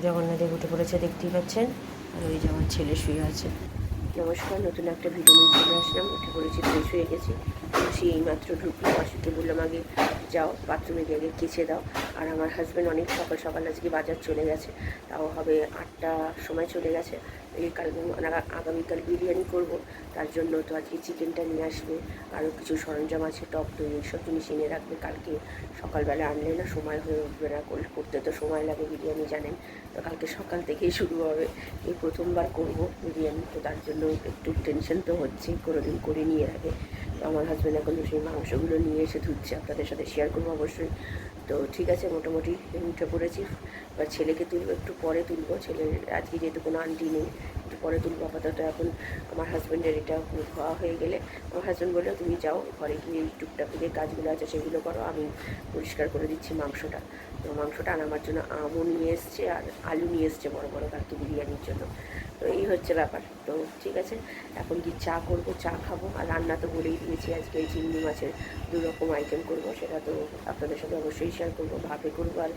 জগন্নাথদেব উঠে পড়েছে, দেখতেই পাচ্ছেন। আর ওই যে আমার ছেলে শুয়ে আছে। নমস্কার, নতুন একটা ভিডিও নিয়ে চলে আসলাম। উঠে পড়েছি, ফ্রেশ হয়ে গেছি। সেই এইমাত্র ঢুকলো। মাসিকে বললাম আগে যাও বাথরুমে গিয়ে আগে কেচে দাও। আর আমার হাজব্যান্ড অনেক সকাল সকাল আজকে বাজার চলে গেছে, তাও হবে 8টার সময় চলে গেছে। এই কাল আগামীকাল বিরিয়ানি করব, তার জন্য তো আজকে চিকেনটা নিয়ে আসবে, আরও কিছু সরঞ্জাম আছে, টক দই, এইসব জিনিস এনে রাখবে। কালকে সকালবেলা আনলে না সময় হয়ে উঠবে না, করতে তো সময় লাগে বিরিয়ানি, জানেন তো। কালকে সকাল থেকেই শুরু হবে, এই প্রথমবার করব বিরিয়ানি, তো তার জন্য একটু টেনশন তো হচ্ছেই, কোনোদিন করে নিয়ে আগে। তো আমার হাজব্যান্ড এখন সেই মাংসগুলো নিয়ে এসে ধুচ্ছে, আপনাদের সাথে শেয়ার করবো অবশ্যই। তো ঠিক আছে, মোটামুটি উঠে পড়েছি। এবার ছেলেকে তুলবো, একটু পরে তুলবো। ছেলের আজকে যেহেতু কোনো আন্টি নেই, একটু পরে তুলবো। আপাতত এখন আমার হাজব্যান্ডের এটা ধোয়া হয়ে গেলে আমার হাজব্যান্ড বললো তুমি যাও ঘরে গিয়ে এই টুকটাক যে কাজগুলো আছে সেগুলো করো, আমি পরিষ্কার করে দিচ্ছি মাংসটা। তো মাংসটা আনার জন্য আমও নিয়ে এসছে আর আলু নিয়ে এসছে বড় বড় কালকে বিরিয়ানির জন্য। তো এই হচ্ছে ব্যাপার। তো ঠিক আছে, এখন কি চা করবো, চা খাবো। আর রান্না তো বলেই দিয়েছি, আজকে এই চিংড়ি মাছের 2 রকম আইটেম করবো, সেটা তো আপনাদের সাথে অবশ্যই শেয়ার করবো। ভাপে করবো আর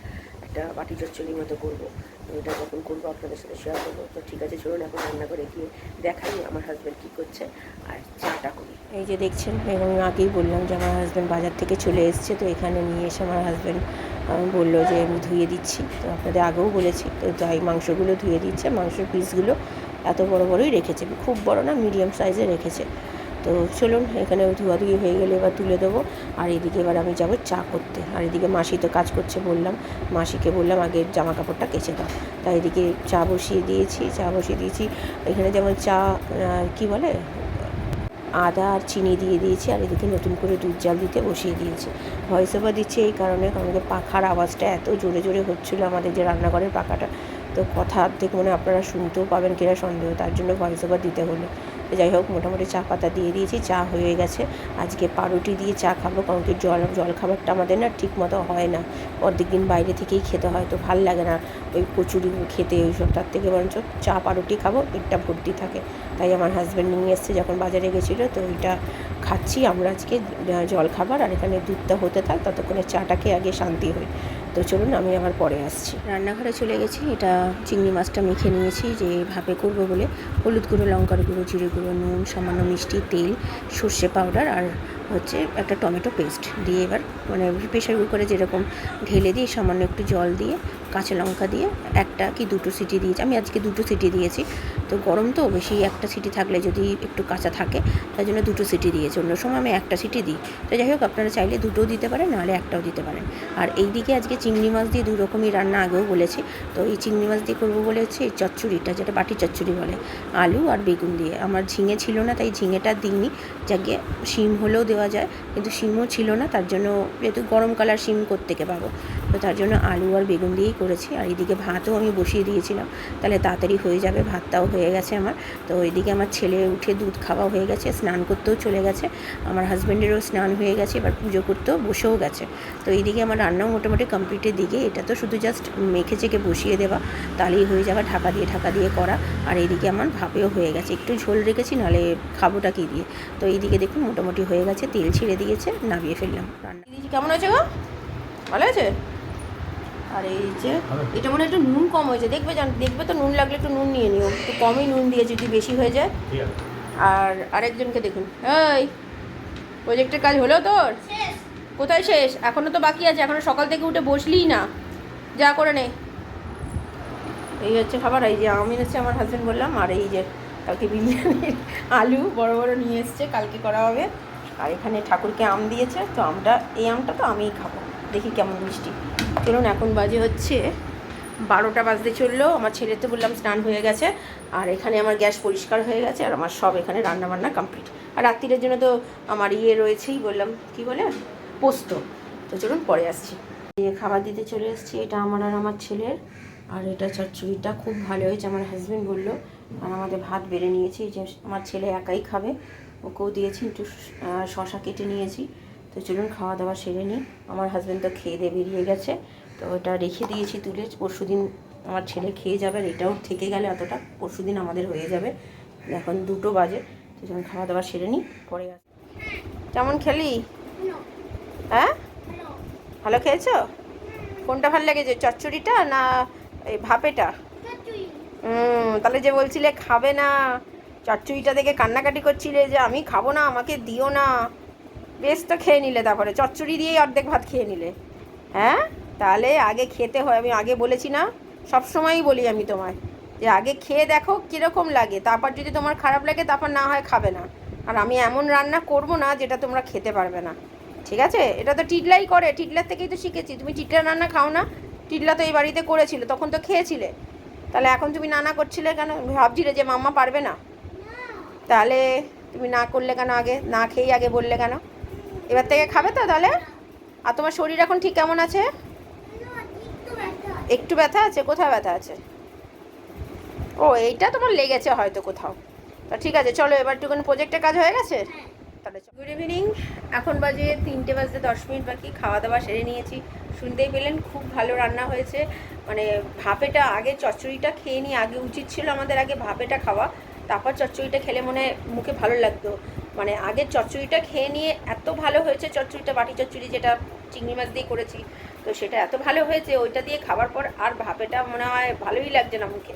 একটা বাটি চচ্চড়ির মতো করবো। তো এটা যখন করবো আপনাদের সাথে শেয়ার করবো। তো ঠিক আছে, চলুন এখন রান্না করে গিয়ে দেখাই আমার হাজব্যান্ড কী করছে আর চাটা করি। এই যে দেখছেন, এবং আগেই বললাম যে আমার হাজব্যান্ড বাজার থেকে চলে এসছে। তো এখানে নিয়ে এসে আমার হাজব্যান্ড বললো যে আমি ধুয়ে দিচ্ছি। তো আপনাদের আগেও বলেছি, তো যাই মাংসগুলো ধুয়ে দিচ্ছে। মাংসের পিসগুলো এত বড় বড়ই রেখেছে, খুব বড় না, মিডিয়াম সাইজে রেখেছে। তো চলুন, এখানে ধোয়াধুয়ি হয়ে গেলে এবার তুলে দেবো। আর এদিকে এবার আমি যাব চা করতে। আর এদিকে মাসি তো কাজ করছে, বললাম মাসিকে বললাম আগে জামা কাপড়টা কেচে দাও। তাই এদিকে চা বসিয়ে দিয়েছি। এখানে যেমন চা কি বলে, আদা আর চিনি দিয়ে দিয়েছি। আর এদিকে নতুন করে দুধ জাল দিতে বসিয়ে দিয়েছি। ভয়েস ওভার দিচ্ছি এই কারণে, কারণ পাখার আওয়াজটা এত জোরে জোরে হচ্ছিলো আমাদের যে রান্নাঘরের পাখাটা। তো কথা অর্ধেক মনে আপনারা শুনতেও পাবেন কিনা সন্দেহ, তার জন্য ভয়েস ওভার দিতে হলো। যাই হোক, মোটামুটি চা পাতা দিয়ে দিয়েছি, চা হয়ে গেছে। আজকে পাউরুটি দিয়ে চা খাবো, কারণ কি জল খাবারটা আমাদের না ঠিক মতো হয় না, অর্ধেক দিন বাইরে থেকেই খেতে হয়, তো ভাল লাগে না ওই কচুরি খেতে ওইসব। তার থেকে বরঞ্চ চা পাউরুটি খাবো, পেটটা ভর্তি থাকে। তাই আমার হাজব্যান্ড নিয়ে এসছে যখন বাজারে গেছিলো, তো ওইটা খাচ্ছি আমরা আজকে জল খাবার। আর এখানে দুধটা হতে থাক, ততক্ষণে চাটাকে আগে শান্তি হই। তো চলুন, আমি আবার পরে আসছি। রান্নাঘরে চলে গেছি। এটা চিংড়ি মাছটা মেখে নিয়েছি যে ভাপে করবো বলে। হলুদ গুঁড়ো, লঙ্কার গুঁড়ো, জিরে গুঁড়ো, নুন, সামান্য মিষ্টি, তেল, সর্ষে পাউডার আর হচ্ছে একটা টমেটো পেস্ট দিয়ে এবার মানে প্রেশার কুকারে যেরকম ঢেলে দিয়ে সামান্য একটু জল দিয়ে কাঁচা লঙ্কা দিয়ে একটা কি দুটো সিটি দিয়েছি। আমি আজকে 2টো সিটি দিয়েছি। তো গরম তো বেশি, একটা সিটি থাকলে যদি একটু কাঁচা থাকে, তাই জন্য 2টো সিটি দিয়েছি। অন্য সময় আমি একটা সিটি দিই। তো যাই হোক, আপনারা চাইলে 2টোও দিতে পারেন, নাহলে একটাও দিতে পারেন। আর এই দিকে আজকে চিংড়ি মাছ দিয়ে 2 রকমই রান্না আগেও বলেছি। তো এই চিংড়ি মাছ দিয়ে করবো বলে হচ্ছে এই চচ্চড়িটা, যেটা বাটি চচ্চড়ি বলে, আলু আর বেগুন দিয়ে। আমার ঝিঙে ছিল না, তাই ঝিঙেটা দিইনি। যাকে শিম হলেও দেওয়া যায়, কিন্তু শিমও ছিল না, তার জন্য যেহেতু গরম কালার শিম কোত্থেকে পাবো, তো তার জন্য আলু আর বেগুন দিয়েই করেছি। আর এইদিকে ভাতও আমি বসিয়ে দিয়েছিলাম, তাহলে তাড়াতাড়ি হয়ে যাবে। ভাতটাও হয়ে গেছে আমার। তো এইদিকে আমার ছেলে উঠে দুধ খাওয়া হয়ে গেছে, স্নান করতেও চলে গেছে। আমার হাজব্যান্ডেরও স্নান হয়ে গেছে, এবার পুজো করতেও বসেও গেছে। তো এইদিকে আমার রান্নাও মোটামুটি কমপ্লিটের দিকে। এটা তো শুধু জাস্ট মেখে চেখে বসিয়ে দেওয়া, তাহলেই হয়ে যাবে, ঢাকা দিয়ে করা। আর এইদিকে আমার ভাপেও হয়ে গেছে, একটু ঝোল রেখেছি, নাহলে খাবোটা কি দিয়ে। তো এইদিকে দেখুন মোটামুটি হয়ে গেছে, তেল ছেড়ে দিয়েছে, নামিয়ে ফেললাম। রান্না দিয়েছি। কেমন হয়েছে গো? ভালো আছে? আর এই যে এটা মনে হয় একটু নুন কম হয়েছে, দেখবে তো, নুন লাগলে একটু নুন নিয়ে নিও। একটু কমই নুন দিয়েছে, যদি বেশি হয়ে যায়। আর আরেকজনকে দেখুন, এই প্রজেক্টের কাজ হলো তোর? কোথায় শেষ? এখনও তো বাকি আছে, এখনও সকাল থেকে উঠে বসলিই না, যা করে নে। এই হচ্ছে খাবার। এই যে আম এনেছে আমার হাজব্যান্ড, বললাম। আর এই যে কালকে বিরিয়ানির আলু বড় বড় নিয়ে এসছে, কালকে করা হবে। আর এখানে ঠাকুরকে আম দিয়েছে, তো এই আমটা তো আমিই খাবো, দেখি কেমন মিষ্টি। চলুন, এখন বাজে হচ্ছে 12টা বাজতে চললো। আমার ছেলে তো বললাম স্নান হয়ে গেছে। আর এখানে আমার গ্যাস পরিষ্কার হয়ে গেছে, আর আমার সব এখানে রান্নাবান্না কমপ্লিট। আর রাত্রিরের জন্য তো আমার রয়েছেই, বললাম কি বলে, পোস্ত। তো চলুন পরে আসছি। খাবার দিতে চলে এসেছি। এটা আমার আর আমার ছেলের। আর এটা চচ্চড়িটা খুব ভালো হয়েছে, আমার হাজব্যান্ড বললো। আর আমাদের ভাত বেড়ে নিয়েছি, যে আমার ছেলে একাই খাবে, ওকেও দিয়েছি। একটু শশা কেটে নিয়েছি। তো চলুন খাওয়া দাওয়া সেরে নিই। আমার হাজব্যান্ড তো খেয়ে দিয়ে বেরিয়ে গেছে, তো ওটা রেখে দিয়েছি তুলে। পরশুদিন আমার ছেলে খেয়ে যাবে, আর এটাও থেকে গেলে অতটা পরশুদিন আমাদের হয়ে যাবে। এখন 2টো বাজে, তো যখন খাওয়া দাওয়া সেরে নিই, পরে আস। কেমন খেলি? হ্যাঁ, ভালো খেয়েছো? কোনটা ভালো লেগেছে, চচ্চড়িটা না এই ভাপেটা? তাহলে যে বলছিলে খাবে না, চচ্চড়িটা দেখে কান্নাকাটি করছিলে যে আমি খাবো না, আমাকে দিও না, বেশ তো খেয়ে নিলে, তারপরে চচ্চড়ি দিয়েই অর্ধেক ভাত খেয়ে নিলে। হ্যাঁ, তাহলে আগে খেতে হয়, আমি আগে বলেছি না, সবসময়ই বলি আমি তোমায় যে আগে খেয়ে দেখো কীরকম লাগে, তারপর যদি তোমার খারাপ লাগে তারপর না হয় খাবে না। আর আমি এমন রান্না করব না যেটা তোমরা খেতে পারবে না, ঠিক আছে? এটা তো টিটলাই করে, টিটলার থেকেই তো শিখেছি। তুমি টিটলার রান্না খাও না? টিটলা তো এই বাড়িতে করেছিল, তখন তো খেয়েছিলে। তাহলে এখন তুমি না করছিলে কেন? ভাবছিলে যে মাম্মা পারবে না? তাহলে তুমি না করলে কেন? আগে না খেয়েই আগে বললে কেন? এবার থেকে খাবে তো তাহলে? আর তোমার শরীর এখন ঠিক কেমন আছে? একটু ব্যথা আছে? কোথায় ব্যথা আছে? ও, এইটা তোমার লেগেছে হয়তো কোথাও। তা ঠিক আছে, চলো এবার একটুখানি প্রজেক্টের কাজ হয়ে গেছে। তাহলে গুড ইভিনিং, এখন বাজে 3টে বাজতে 10 মিনিট বাকি। খাওয়া দাওয়া সেরে নিয়েছি। শুনতেই পেলেন খুব ভালো রান্না হয়েছে। মানে ভাপেটা, আগে চচ্চড়িটা খেয়ে নিই, আগে উচিত ছিল আমাদের আগে ভাপেটা খাওয়া, তারপর চচ্চড়িটা খেলে মনে মুখে ভালো লাগতো। মানে আগে চচ্চড়িটা খেয়ে নিয়ে এত ভালো হয়েছে চচ্চড়িটা, বাটি চচ্চড়ি যেটা চিংড়ি মাছ দিয়ে করেছি, তো সেটা এত ভালো হয়েছে, ওইটা দিয়ে খাবার পর আর ভাপেটা মনে হয় ভালোই লাগছে না মুখে।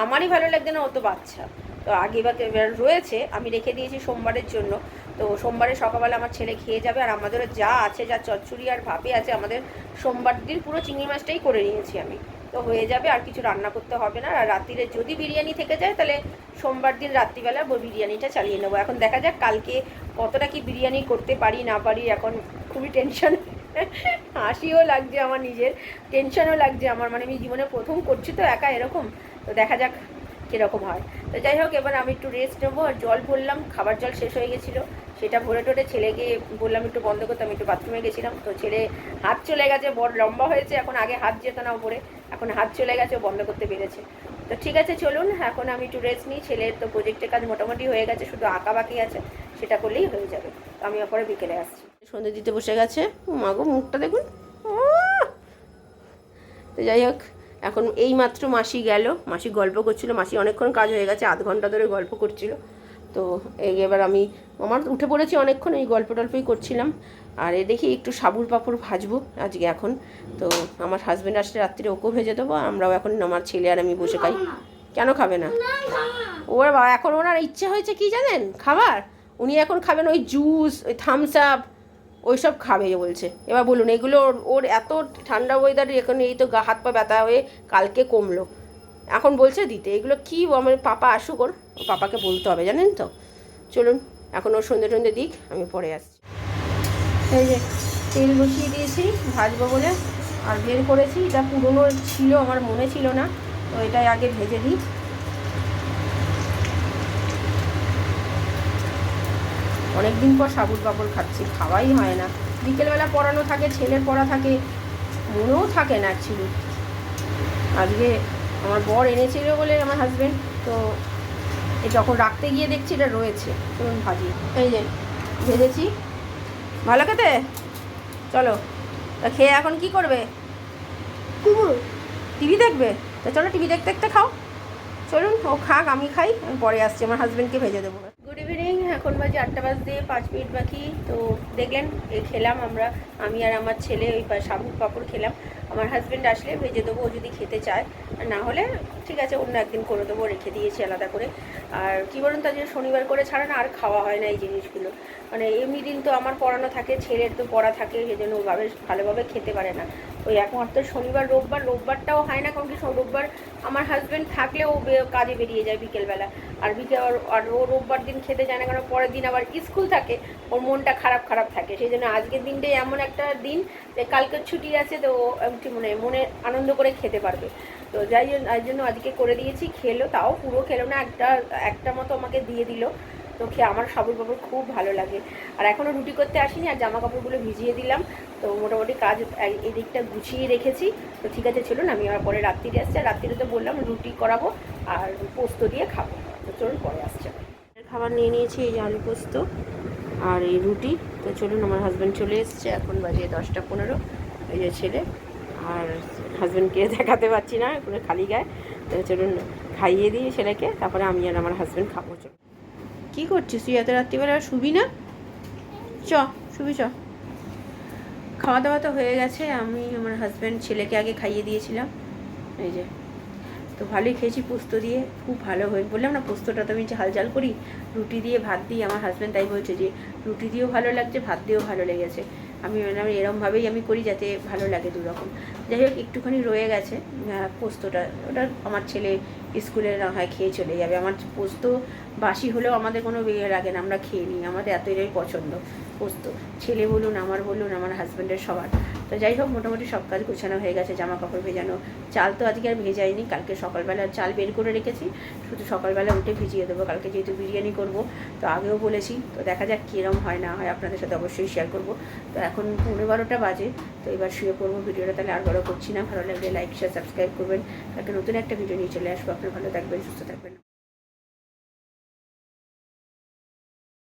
আমারই ভালো লাগছে না, ও তো বাচ্চা। তো আগে এবার রয়েছে, আমি রেখে দিয়েছি সোমবারের জন্য। তো সোমবারে সকালবেলা আমার ছেলে খেয়ে যাবে, আর আমাদেরও যা আছে, যা চচ্চড়ি আর ভাপে আছে, আমাদের সোমবার দিন পুরো চিংড়ি মাছটাই করে নিয়েছি আমি। তো হয়ে যাবে, আর কিছু রান্না করতে হবে না। আর রাত্রিরে যদি বিরিয়ানি থেকে যায় তাহলে সোমবার দিন রাত্রিবেলা বিরিয়ানিটা চালিয়ে নেবো। এখন দেখা যাক কালকে কতটা কি বিরিয়ানি করতে পারি না পারি, এখন খুবই টেনশন। হাসিও লাগছে আমার নিজের, টেনশনও লাগছে আমার, মানে আমি জীবনে প্রথম করছি তো একা এরকম। তো দেখা যাক কীরকম হয়। তো যাই হোক, এবার আমি একটু রেস্ট নেবো। আর জল ভরলাম, খাবার জল শেষ হয়ে গেছিলো, সেটা ভরে টোরে ছেলেকে বললাম একটু বন্ধ করতে, আমি একটু বাথরুমে গেছিলাম। তো ছেলে হাত চলে গেছে, বড় লম্বা হয়েছে এখন, আগে হাত যেত না উপরে, এখন হাত চলে গেছে, বন্ধ করতে পেরেছে। তো ঠিক আছে চলুন, এখন আমি একটু রেস্ট নিই। ছেলের তো প্রজেক্টের কাজ মোটামুটি হয়ে গেছে, শুধু আঁকা বাকি আছে, সেটা করলেই হয়ে যাবে। তো আমি পরে বিকেলে আসছি। সন্ধে দিতে বসে গেছে, মাগো মুখটা দেখুন। তো যাই হোক, এখন এই মাত্র মাসি গেল, মাসি গল্প করছিল, মাসি অনেকক্ষণ কাজ হয়ে গেছে, আধ ঘন্টা ধরে গল্প করছিল। তো এবার আমি আমার উঠে পড়েছি অনেকক্ষণ, এই গল্প টল্পই করছিলাম। আর দেখি একটু সাবুর পাঁপড় ভাজবো আজকে এখন। তো আমার হাজব্যান্ড আসলে রাত্রিরে ওকেও ভেজে দেবো, আমরাও এখন আমার ছেলে আর আমি বসে খাই। কেন খাবে না? ওর এখন ওনার ইচ্ছে হয়েছে কি জানেন খাবার, উনি এখন খাবেন ওই জুস, ওই থামস আপ, ওই সব খাবে বলছে। এবার বলুন, এগুলো ওর এত ঠান্ডা ওয়েদারে, এখন এই তো হাত পা ব্যথা হয়ে কালকে কমলো, এখন বলছে দিতে। এগুলো কি, আমার পাপা আসুক, ওর পাপাকে বলতে হবে, জানেন তো। চলুন এখন ওর সন্ধে টন্ধে দিক, আমি পরে আসছি। এই যে তেল বসিয়ে দিয়েছি ভাজবো বলে, আর বের করেছি, এটা পুরনো ছিল, আমার মনে ছিল না, তো এটাই আগে ভেজে দিই। অনেক দিন পর সাবুর পাঁপড় খাচ্ছি, খাওয়াই হয় না। বিকেলবেলা পড়ানো থাকে, ছেলের পড়া থাকে, মনেও থাকে না অ্যাকচুয়ালি। আজকে আমার বর এনেছিল বলে, আমার হাজব্যান্ড, তো যখন রাখতে গিয়ে দেখছি এটা রয়েছে, চলুন ভাজি। এই যে ভেজেছি, ভালো খেতে। চলো, তা খেয়ে এখন কি করবে? টিভি দেখবে? তা চলো টিভি দেখতে দেখতে খাও। চলুন, ও খাক, আমি খাই, আমি পরে আসছি, আমার হাজব্যান্ডকে ভেজে দেবো। গুড ইভিনিং, এখন বাজে 8টা বাজতে 5 মিনিট বাকি। তো দেখলেন খেলাম আমরা, আমি আর আমার ছেলে ওই সাবুর পাঁপড় খেলাম। আমার হাজব্যান্ড আসলে ভেজে দেবো, ও যদি খেতে চায়, না হলে ঠিক আছে অন্য একদিন করে দেবো, রেখে দিয়েছি আলাদা করে। আর কী বলুন, তার জন্য শনিবার করে ছাড়া না আর খাওয়া হয় না এই জিনিসগুলো। মানে এমনি দিন তো আমার পড়ানো থাকে, ছেলের তো পড়া থাকে, সেই জন্য ওভাবে ভালোভাবে খেতে পারে না। ওই একমাত্র শনিবার রোববারটাও হয় না, কারণ কি রোববার আমার হাজব্যান্ড থাকলে ও কাজে বেরিয়ে যায় বিকেলবেলা, আর ও রোববার দিন খেতে যায় না, কারণ পরের দিন আবার স্কুল থাকে, ওর মনটা খারাপ থাকে। সেই জন্য আজকের দিনটাই এমন একটা দিন যে কালকের ছুটি আছে, তো ও একটু মনে আনন্দ করে খেতে পারবে। তো যাই জন্য আজকে করে দিয়েছি, খেলো, তাও পুরো খেলো না, একটা মতো আমাকে দিয়ে দিল। তো খেয়ে আমার সাবুর পাঁপড় খুব ভালো লাগে। আর এখনও রুটি করতে আসিনি, আর জামা কাপড়গুলো ভিজিয়ে দিলাম, তো মোটামুটি কাজ এই দিকটা গুছিয়ে রেখেছি। তো ঠিক আছে চলুন, আমি আমার পরে রাত্রিরে আসছি, আর রাত্রিরে তো বললাম রুটি করাবো আর পোস্ত দিয়ে খাবো। তো চলুন পরে আসছে। খাবার নিয়ে নিয়েছি, এই যে আলু পোস্ত আর এই রুটি। তো চলুন, আমার হাজব্যান্ড চলে এসছে, এখন বাজে 10টা 15। এই যে ছেলে, আর হাজব্যান্ডকে দেখাতে পারছি না, পুরো খালি গায়ে। তো চলুন খাইয়ে দিই ছেলেকে, তারপরে আমি আর আমার হাজব্যান্ড খাবো। চল, কী করছিস তুই এত রাত্রিবেলা? শুবি না? শুবি। খাওয়া দাওয়া তো হয়ে গেছে, আমি আমার হাজব্যান্ড ছেলেকে আগে খাইয়ে দিয়েছিলাম। এই যে তো ভালোই খেয়েছি পোস্ত দিয়ে, খুব ভালো হয়ে, বললাম না পোস্তটা তো আমি ঝাল ঝাল করি, রুটি দিয়ে ভাত দিয়ে, আমার হাজব্যান্ড তাই বলছে যে রুটি দিয়েও ভালো লাগছে, ভাত দিয়েও ভালো লেগেছে। আমি এরমভাবেই আমি করি যাতে ভালো লাগে দুরকম। যাই হোক একটুখানি রয়ে গেছে পোস্তটা, ওটা আমার ছেলে স্কুলে না হয় খেয়ে চলে যাবে। আমার পোস্ত বাসি হলেও আমাদের কোনো বিয়ে লাগে না, আমরা খেয়ে নিই, আমাদের এতটাই পছন্দ পোস্ত, ছেলে বলুন আমার হাজব্যান্ডের সবার। তো যাই হোক মোটামুটি সব কাজ গোছানো হয়ে গেছে, জামা কাপড় ভেজানো, চাল তো আজকে আর ভেজাইনি, কালকে সকালবেলা চাল বের করে রেখেছি, শুধু সকালবেলা উঠে ভিজিয়ে দেবো, কালকে যেহেতু বিরিয়ানি করব। তো আগেও বলেছি, তো দেখা যাক কীরকম হয় না হয়, আপনাদের সাথে অবশ্যই শেয়ার করব। তো এখন 11:15 বাজে, তো এবার শুয়ে পড়বো। ভিডিওটা তাহলে আর বড় করছি না, ভালো লাগলে লাইক শেয়ার সাবস্ক্রাইব করবেন। কালকে নতুন একটা ভিডিও নিয়ে চলে আসবো। আপনারা ভালো থাকবেন, সুস্থ থাকবেন।